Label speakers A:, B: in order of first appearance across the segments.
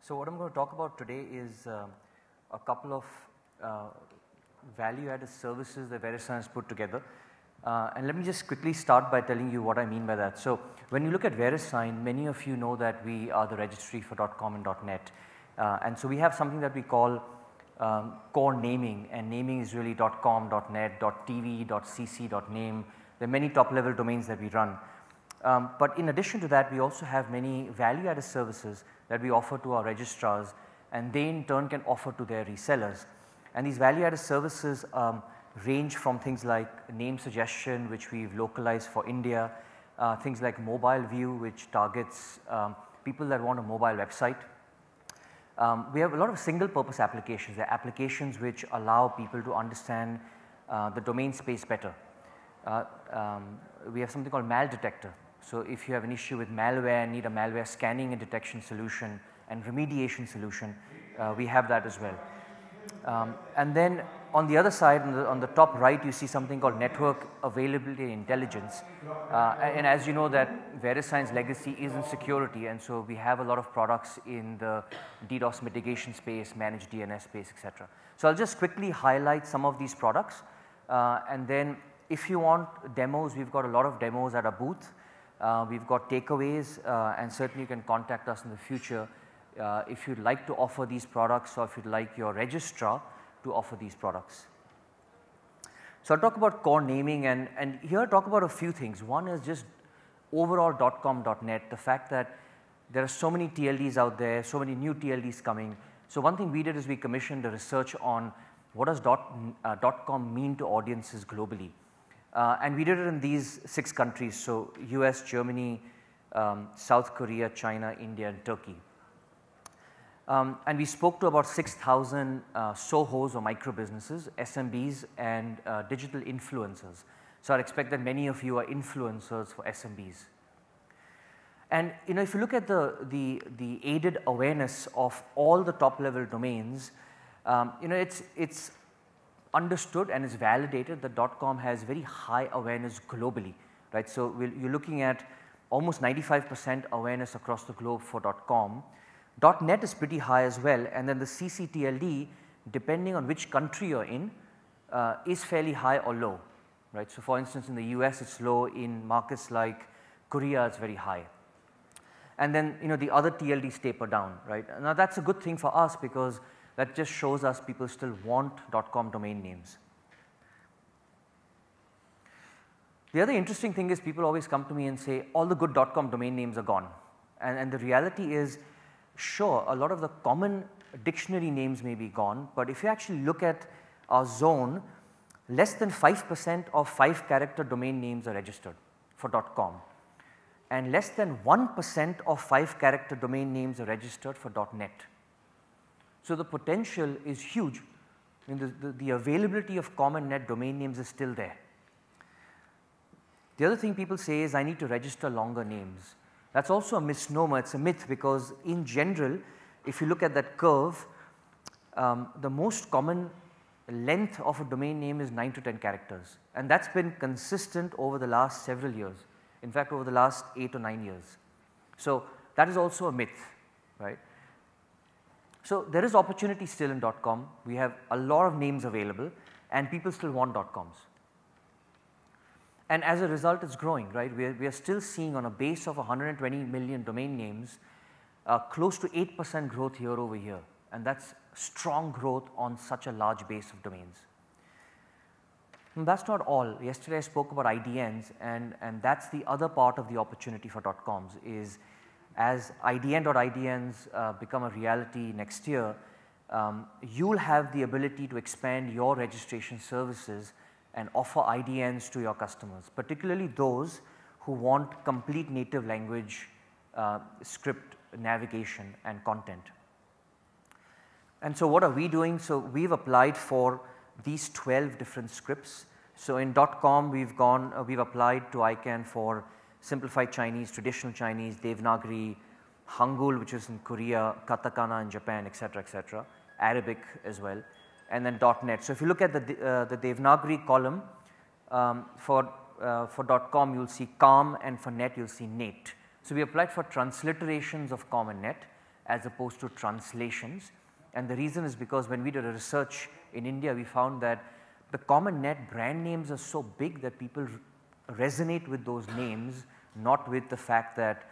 A: So what I'm going to talk about today is a couple of value-added services that Verisign has put together. And let me just quickly start by telling you what I mean by that. So when you look at Verisign, many of you know that we are the registry for .com and .net. And so we have something that we call core naming, and naming is really .com, .net, .tv, .cc, .name. There are many top level domains that we run. But in addition to that, we also have many value added services that we offer to our registrars, and they in turn can offer to their resellers. And these value added services range from things like name suggestion, which we've localized for India, things like mobile view, which targets people that want a mobile website. We have a lot of single purpose applications. There are applications which allow people to understand the domain space better. We have something called mal detector. So if you have an issue with malware, need a malware scanning and detection solution and remediation solution, we have that as well. And then on the other side, on the top right, you see something called network availability and intelligence. And as you know, that Verisign's legacy is in security, and so we have a lot of products in the DDoS mitigation space, managed DNS space, etc. So I'll just quickly highlight some of these products, and then if you want demos, we've got a lot of demos at our booth. We've got takeaways, and certainly you can contact us in the future if you'd like to offer these products, or if you'd like your registrar to offer these products. So I'll talk about core naming, and here I'll talk about a few things. One is just overall .com, .net, the fact that there are so many TLDs out there, so many new TLDs coming. So one thing we did is we commissioned a research on what does .com mean to audiences globally. And we did it in these 6 countries, so US, Germany, South Korea, China, India and Turkey. And we spoke to about 6,000 SOHOs or micro businesses, SMBs and digital influencers. So I expect that many of you are influencers for SMBs. And you know, if you look at the aided awareness of all the top level domains, you know, it's understood and is validated that .com has very high awareness globally, right. So you're looking at almost 95% awareness across the globe for .com. .net is pretty high as well, and then the CCTLD, depending on which country you're in, is fairly high or low, right. So for instance, in the US it's low, in markets like Korea it's very high. And then you know, the other TLDs taper down, right. Now that's a good thing for us, because that just shows us people still want .com domain names. The other interesting thing is people always come to me and say all the good .com domain names are gone, and the reality is, sure, a lot of the common dictionary names may be gone, but if you actually look at our zone, less than 5% of 5-character domain names are registered for .com, and less than 1% of 5-character domain names are registered for .net. So the potential is huge. I mean, the availability of common net domain names is still there. The other thing people say is I need to register longer names. That's also a misnomer, it's a myth, because in general, if you look at that curve, the most common length of a domain name is 9 to 10 characters, and that's been consistent over the last several years, in fact over the last 8 or 9 years. So that is also a myth, right. So there is opportunity still in .com. We have a lot of names available and people still want .coms. And as a result it's growing, right. We are still seeing on a base of 120 million domain names, close to 8% growth year over year, and that's strong growth on such a large base of domains. And that's not all. Yesterday I spoke about IDNs, and that's the other part of the opportunity for .coms is, as IDNs become a reality next year, you'll have the ability to expand your registration services and offer IDNs to your customers, particularly those who want complete native language script navigation and content. And so what are we doing? So we've applied for these 12 different scripts. So in .com we've applied to ICANN for simplified Chinese, traditional Chinese, Devanagari, Hangul, which is in Korea, Katakana in Japan, etc., Arabic as well, and then .net. So if you look at the Devanagari column, for .com you'll see COM, and for net you'll see NATE. So we applied for transliterations of COM and net, as opposed to translations. And the reason is because when we did a research in India, we found that the common net brand names are so big that people resonate with those names, not with the fact that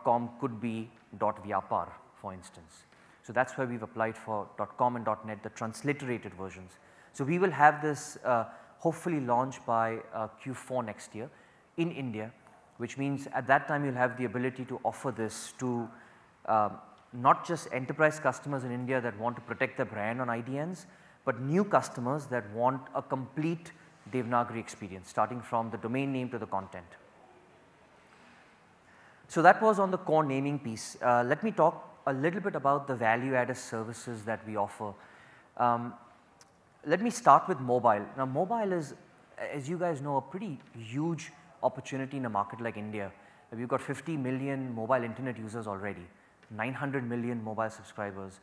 A: .com could be .vyapar, for instance. So that's why we've applied for .com and .net, the transliterated versions. So we will have this hopefully launched by Q4 next year in India, which means at that time you'll have the ability to offer this to not just enterprise customers in India that want to protect their brand on IDNs, but new customers that want a complete Devanagari experience, starting from the domain name to the content. So that was on the core naming piece. Let me talk a little bit about the value added services that we offer. Let me start with mobile. Now mobile is, as you guys know, a pretty huge opportunity in a market like India. We've got 50 million mobile internet users already, 900 million mobile subscribers.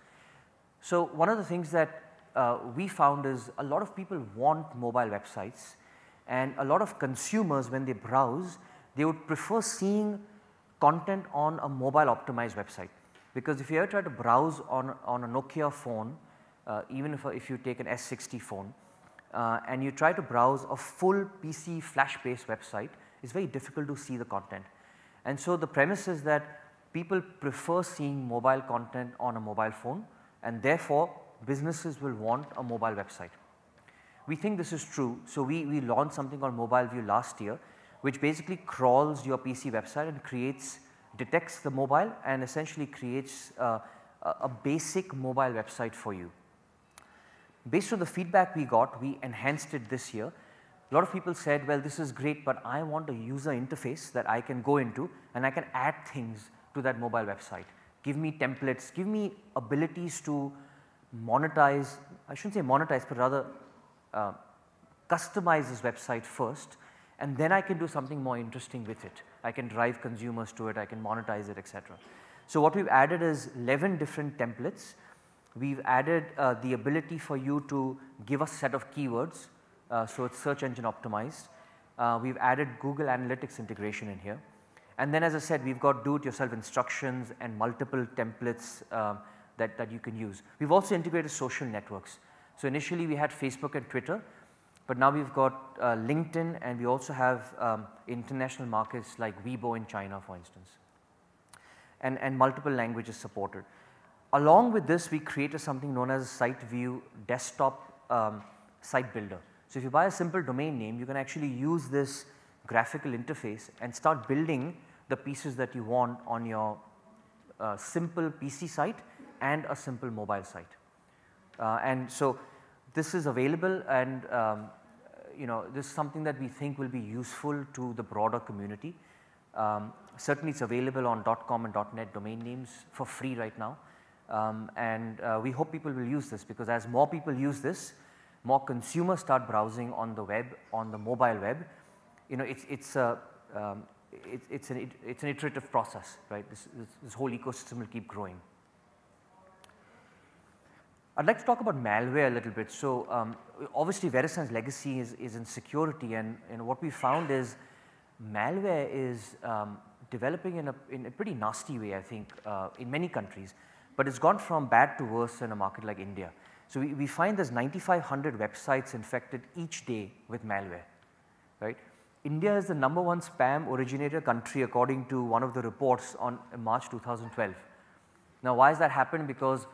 A: So one of the things that we found is a lot of people want mobile websites, and a lot of consumers, when they browse, they would prefer seeing content on a mobile optimized website. Because if you ever try to browse on a Nokia phone, even if you take an S60 phone, and you try to browse a full PC flash based website, it's very difficult to see the content. And so the premise is that people prefer seeing mobile content on a mobile phone, and therefore businesses will want a mobile website. We think this is true, so we launched something called Mobile View last year, which basically crawls your PC website and detects the mobile and essentially creates a basic mobile website for you. Based on the feedback we got, we enhanced it this year. A lot of people said, well, this is great, but I want a user interface that I can go into and I can add things to that mobile website. Give me templates, give me abilities to monetize, I shouldn't say monetize, but rather customize this website first, and then I can do something more interesting with it. I can drive consumers to it, I can monetize it, etc. So what we've added is 11 different templates. We've added the ability for you to give a set of keywords, so it's search engine optimized. We've added Google Analytics integration in here. And then as I said, we've got do-it-yourself instructions and multiple templates that you can use. We've also integrated social networks. So initially we had Facebook and Twitter, but now we've got LinkedIn, and we also have international markets like Weibo in China, for instance, and multiple languages supported. Along with this, we created something known as a Site View desktop site builder. So if you buy a simple domain name, you can actually use this graphical interface and start building the pieces that you want on your simple PC site and a simple mobile site. And so this is available, and this is something that we think will be useful to the broader community. Certainly it's available on .com and .net domain names for free right now. And we hope people will use this, because as more people use this, more consumers start browsing on the web, on the mobile web. It's an iterative process, right? This whole ecosystem will keep growing. I'd like to talk about malware a little bit. So obviously Verisign's legacy is in security, and what we found is malware is developing in a pretty nasty way, I think, in many countries. But it's gone from bad to worse in a market like India. So we find there's 9,500 websites infected each day with malware, right? India is the #1 spam originator country according to one of the reports on March 2012. Now why has that happened? Because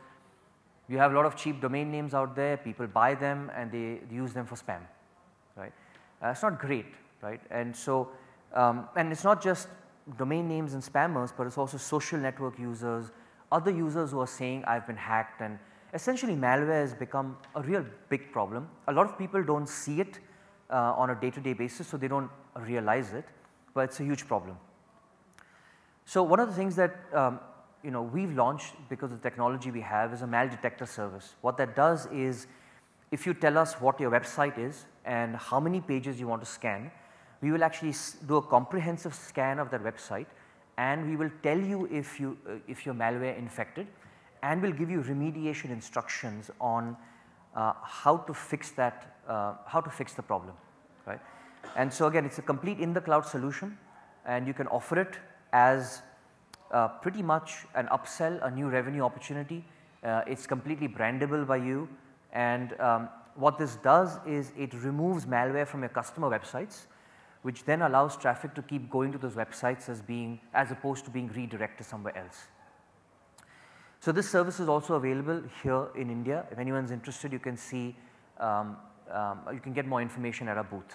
A: you have a lot of cheap domain names out there, people buy them and they use them for spam, right? It's not great, right? And so, and it's not just domain names and spammers, but it's also social network users, other users who are saying I've been hacked, and essentially malware has become a real big problem. A lot of people don't see it on a day-to-day basis, so they don't realize it, but it's a huge problem. So one of the things that we've launched because of the technology we have is a mal detector service. What that does is, if you tell us what your website is and how many pages you want to scan, we will actually do a comprehensive scan of that website, and we will tell you if you're malware infected, and we'll give you remediation instructions on how to fix that, how to fix the problem, right? And so again, it's a complete in the cloud solution, and you can offer it as pretty much an upsell, a new revenue opportunity. It's completely brandable by you, and what this does is it removes malware from your customer websites, which then allows traffic to keep going to those websites as opposed to being redirected somewhere else. So this service is also available here in India. If anyone's interested, you can see, you can get more information at our booth.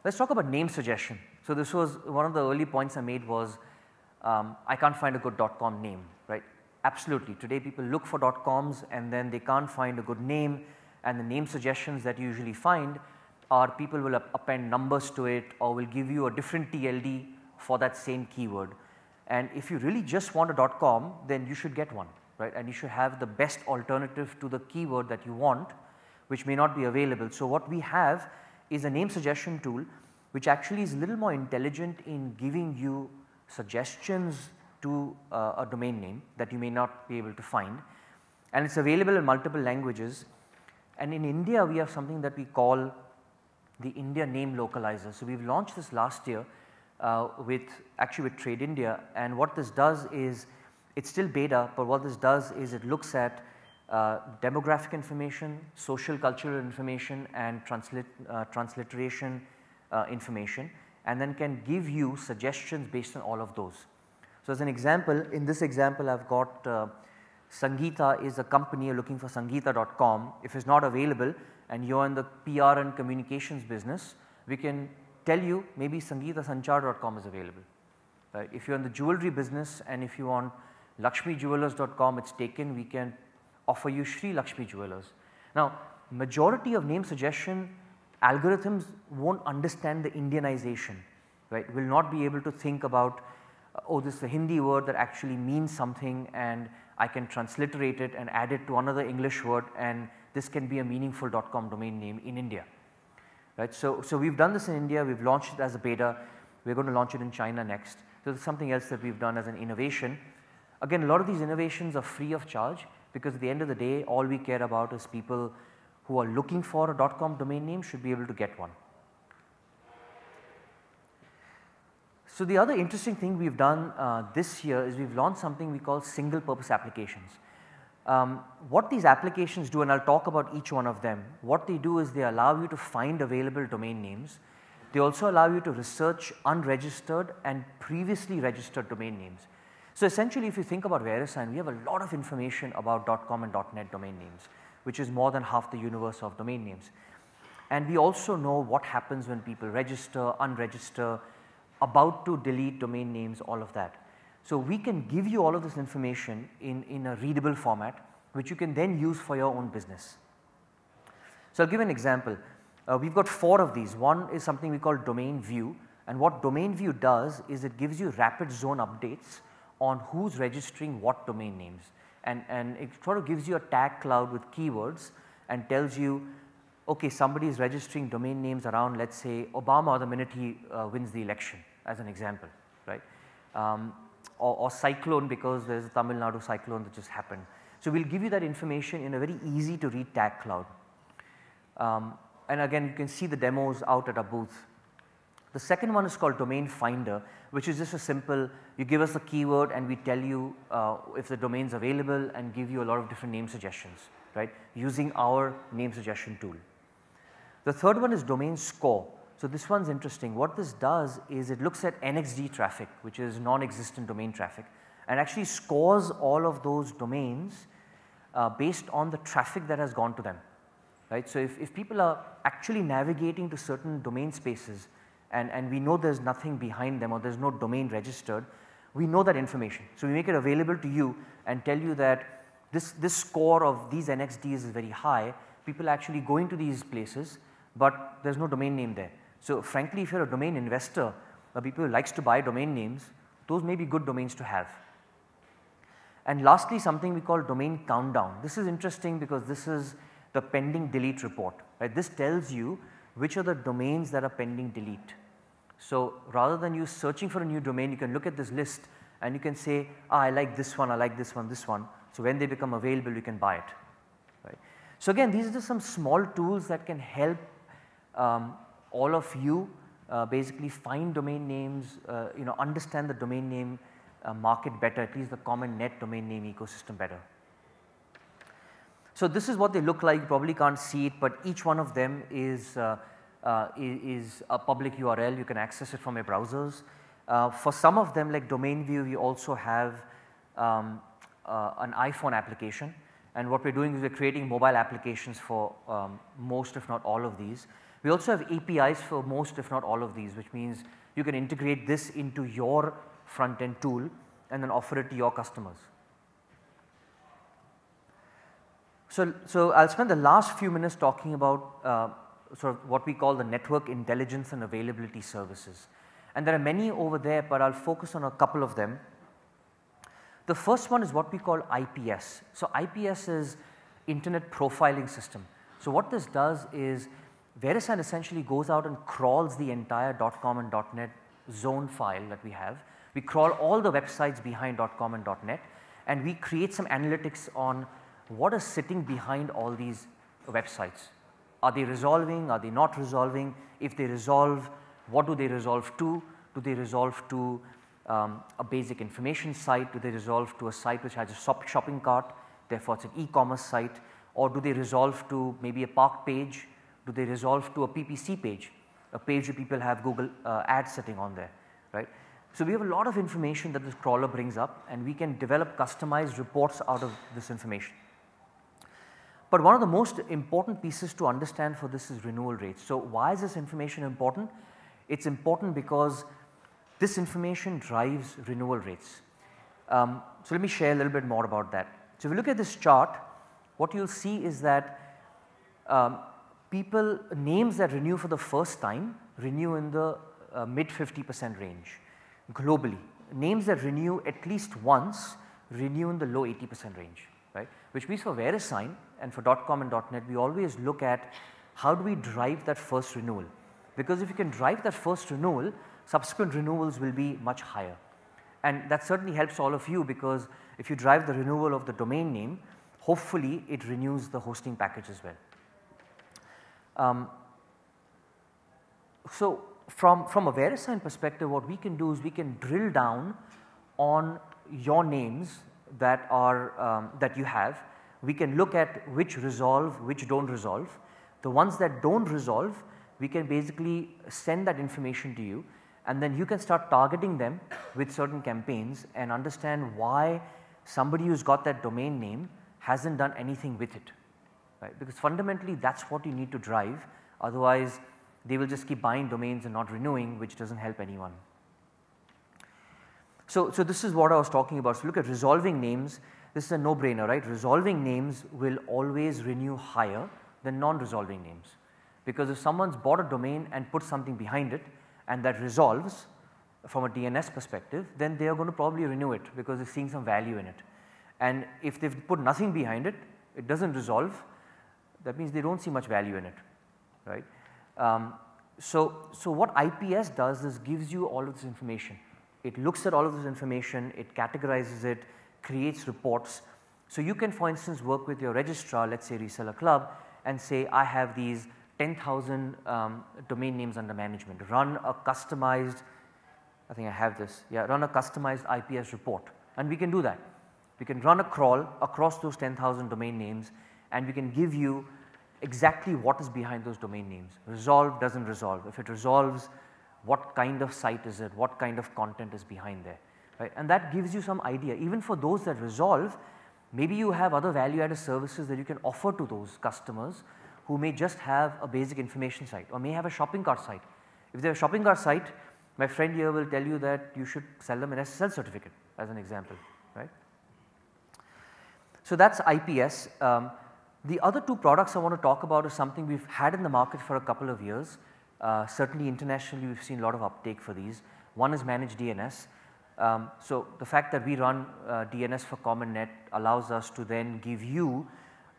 A: Let's talk about name suggestion. So this was one of the early points I made was, I can't find a good .com name, right? Absolutely. Today people look for .coms and then they can't find a good name, and the name suggestions that you usually find are people will append numbers to it or will give you a different TLD for that same keyword. And if you really just want a .com, then you should get one, right? And you should have the best alternative to the keyword that you want, which may not be available. So what we have is a name suggestion tool which actually is a little more intelligent in giving you suggestions to a domain name that you may not be able to find, and it's available in multiple languages. And in India we have something that we call the India name localizer. So we've launched this last year with Trade India, and what this does is, it's still beta, but what this does is it looks at demographic information, social cultural information, and transliteration information, and then can give you suggestions based on all of those. So as an example, in this example I've got Sangeeta is a company, you're looking for sangeeta.com. If it's not available and you're in the PR and communications business, we can tell you maybe sangeetasanchar.com is available. Right? If you're in the jewelry business and if you want lakshmijewelers.com, it's taken, we can offer you Sri Lakshmi Jewelers. Now majority of name suggestion algorithms won't understand the Indianization, right? Will not be able to think about, oh, this is a Hindi word that actually means something and I can transliterate it and add it to another English word, and this can be a meaningful .com domain name in India, right. So we've done this in India, we've launched it as a beta, we're going to launch it in China next. So it's something else that we've done as an innovation. Again, a lot of these innovations are free of charge, because at the end of the day all we care about is people who are looking for a .com domain name should be able to get one. So the other interesting thing we've done this year is we've launched something we call single purpose applications. What these applications do, and I'll talk about each one of them, what they do is they allow you to find available domain names. They also allow you to research unregistered and previously registered domain names. So essentially if you think about Verisign, we have a lot of information about .com and .net domain names, which is more than half the universe of domain names. And we also know what happens when people register, unregister, about to delete domain names, all of that. So we can give you all of this information in a readable format, which you can then use for your own business. So I'll give an example. We've got 4 of these. One is something we call domain view, and what domain view does is it gives you rapid zone updates on who's registering what domain names, and it sort of gives you a tag cloud with keywords and tells you, okay, somebody is registering domain names around, let's say, Obama the minute he wins the election, as an example, right? Or cyclone, because there is a Tamil Nadu cyclone that just happened. So we'll give you that information in a very easy to read tag cloud. And again, you can see the demos out at our booth. The second one is called domain finder, which is just a simple, you give us a keyword and we tell you if the domain is available and give you a lot of different name suggestions, right, using our name suggestion tool. The third one is domain score. So this one's interesting. What this does is it looks at NXD traffic, which is non-existent domain traffic, and actually scores all of those domains based on the traffic that has gone to them, right. So if people are actually navigating to certain domain spaces and we know there's nothing behind them or there's no domain registered, we know that information. So we make it available to you and tell you that this score of these NXDs is very high. People are actually going to these places, but there's no domain name there. So frankly, if you're a domain investor or people who likes to buy domain names, those may be good domains to have. And lastly, something we call domain countdown. This is interesting because this is the pending delete report, right. This tells you which are the domains that are pending delete. So rather than you searching for a new domain, you can look at this list and you can say, I like this one, I like this one, this one. So when they become available, you can buy it, right. So again, these are just some small tools that can help all of you basically find domain names, understand the domain name market better, at least the common net domain name ecosystem better. So this is what they look like. You probably can't see it, but each one of them is a public URL. You can access it from your browsers. For some of them like domain view, we also have an iPhone application, and what we are doing is we are creating mobile applications for most if not all of these. We also have APIs for most if not all of these, which means you can integrate this into your front end tool and then offer it to your customers. So I'll spend the last few minutes talking about sort of what we call the network intelligence and availability services. And there are many over there, but I'll focus on a couple of them. The first one is what we call IPS. So IPS is Internet Profiling System. So what this does is Verisign essentially goes out and crawls the entire .com and .net zone file that we have. We crawl all the websites behind .com and .net, and we create some analytics on what is sitting behind all these websites. Are they resolving? Are they not resolving? If they resolve, what do they resolve to? Do they resolve to a basic information site? Do they resolve to a site which has a shopping cart, therefore it's an e-commerce site? Or do they resolve to maybe a park page? Do they resolve to a PPC page, a page where people have Google ads sitting on there, right? So we have a lot of information that this crawler brings up, and we can develop customized reports out of this information. But one of the most important pieces to understand for this is renewal rates. So why is this information important? It's important because this information drives renewal rates. So let me share a little bit more about that. So if you look at this chart, what you'll see is that names that renew for the first time renew in the mid 50% range globally. Names that renew at least once renew in the low 80% range, right? Which means for Verisign and for .com and .net, we always look at how do we drive that first renewal, because if you can drive that first renewal, subsequent renewals will be much higher. And that certainly helps all of you, because if you drive the renewal of the domain name, hopefully it renews the hosting package as well. So from a Verisign perspective, what we can do is we can drill down on your names that are that you have. We can look at which resolve, which don't resolve. The ones that don't resolve, we can basically send that information to you, and then you can start targeting them with certain campaigns and understand why somebody who's got that domain name hasn't done anything with it, right? Because fundamentally that's what you need to drive, otherwise they will just keep buying domains and not renewing, which doesn't help anyone. So this is what I was talking about. So look at resolving names. This is a no-brainer, right? Resolving names will always renew higher than non-resolving names, because if someone's bought a domain and put something behind it and that resolves from a DNS perspective, then they are going to probably renew it because they're seeing some value in it. And if they've put nothing behind it, it doesn't resolve, that means they don't see much value in it, right? So what IPS does is gives you all of this information. It looks at all of this information, it categorizes it, creates reports. So you can, for instance, work with your registrar, let's say ResellerClub, and say I have these 10,000 domain names under management. Run a customized, I think I have this, yeah, run a customized IPS report, and we can do that. We can run a crawl across those 10,000 domain names, and we can give you exactly what is behind those domain names. Resolve, doesn't resolve. If it resolves, what kind of site is it? What kind of content is behind there, right? And that gives you some idea. Even for those that resolve, maybe you have other value added services that you can offer to those customers who may just have a basic information site or may have a shopping cart site. If they have a shopping cart site, my friend here will tell you that you should sell them an SSL certificate as an example, right? So that's IPS. The other two products I want to talk about is something we've had in the market for a couple of years. Certainly internationally we've seen a lot of uptake for these. One is managed DNS. So the fact that we run DNS for Common Net allows us to then give you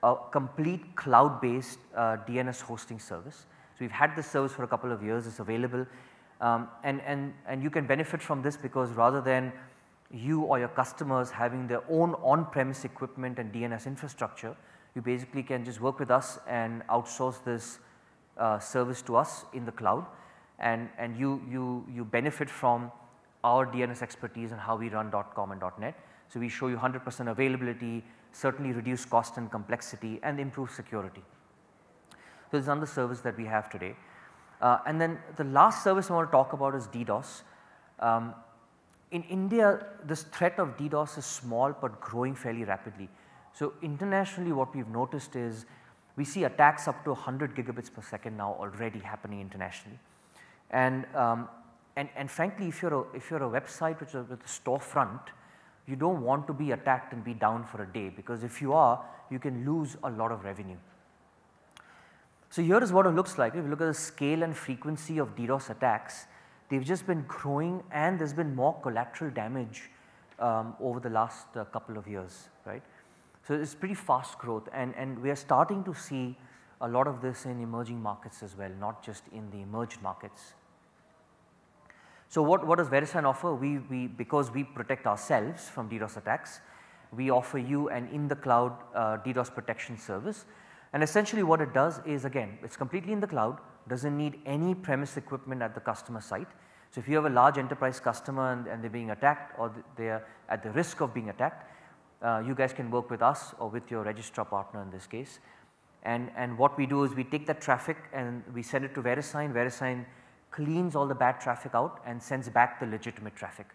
A: a complete cloud-based DNS hosting service. So we've had this service for a couple of years, it's available, and you can benefit from this because rather than you or your customers having their own on-premise equipment and DNS infrastructure, you basically can just work with us and outsource this service to us in the cloud. and you benefit from our DNS expertise and how we run .com and .net. So, we show you 100% availability, certainly reduce cost and complexity and improve security. So, this is another service that we have today. And then the last service I want to talk about is DDoS. In India, this threat of DDoS is small but growing fairly rapidly. So, internationally what we have noticed is we see attacks up to 100 gigabits per second now already happening internationally. And frankly, if you're a website with a storefront, you don't want to be attacked and be down for a day, because if you are, you can lose a lot of revenue. So, here is what it looks like. If you look at the scale and frequency of DDoS attacks, they have just been growing, and there has been more collateral damage over the last couple of years, right. So, it is pretty fast growth, and we are starting to see a lot of this in emerging markets as well, not just in the emerged markets. So, what does Verisign offer? Because we protect ourselves from DDoS attacks, we offer you an in the cloud DDoS protection service. And essentially what it does is, again, it is completely in the cloud, does not need any premise equipment at the customer site. So, if you have a large enterprise customer and they are being attacked, or they are at the risk of being attacked, you guys can work with us or with your registrar partner in this case. And what we do is we take that traffic and we send it to Verisign. Verisign cleans all the bad traffic out and sends back the legitimate traffic,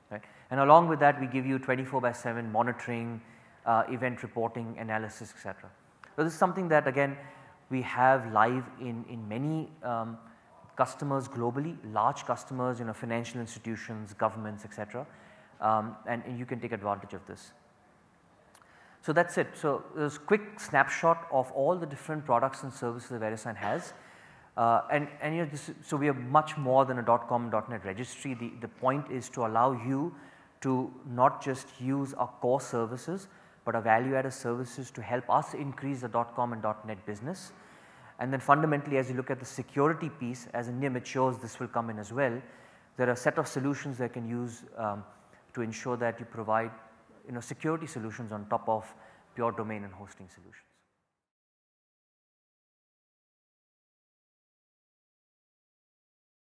A: right. And along with that, we give you 24/7 monitoring, event reporting, analysis, etc. So, this is something that again we have live in many customers globally, large customers, financial institutions, governments, etc. And you can take advantage of this. So, that is it. So, there's a quick snapshot of all the different products and services that Verisign has. So we are much more than a .com and .net registry. The point is to allow you to not just use our core services, but our value added services to help us increase the .com and .net business. And then fundamentally, as you look at the security piece, as India matures, this will come in as well. There are a set of solutions that can use to ensure that you provide security solutions on top of pure domain and hosting solutions.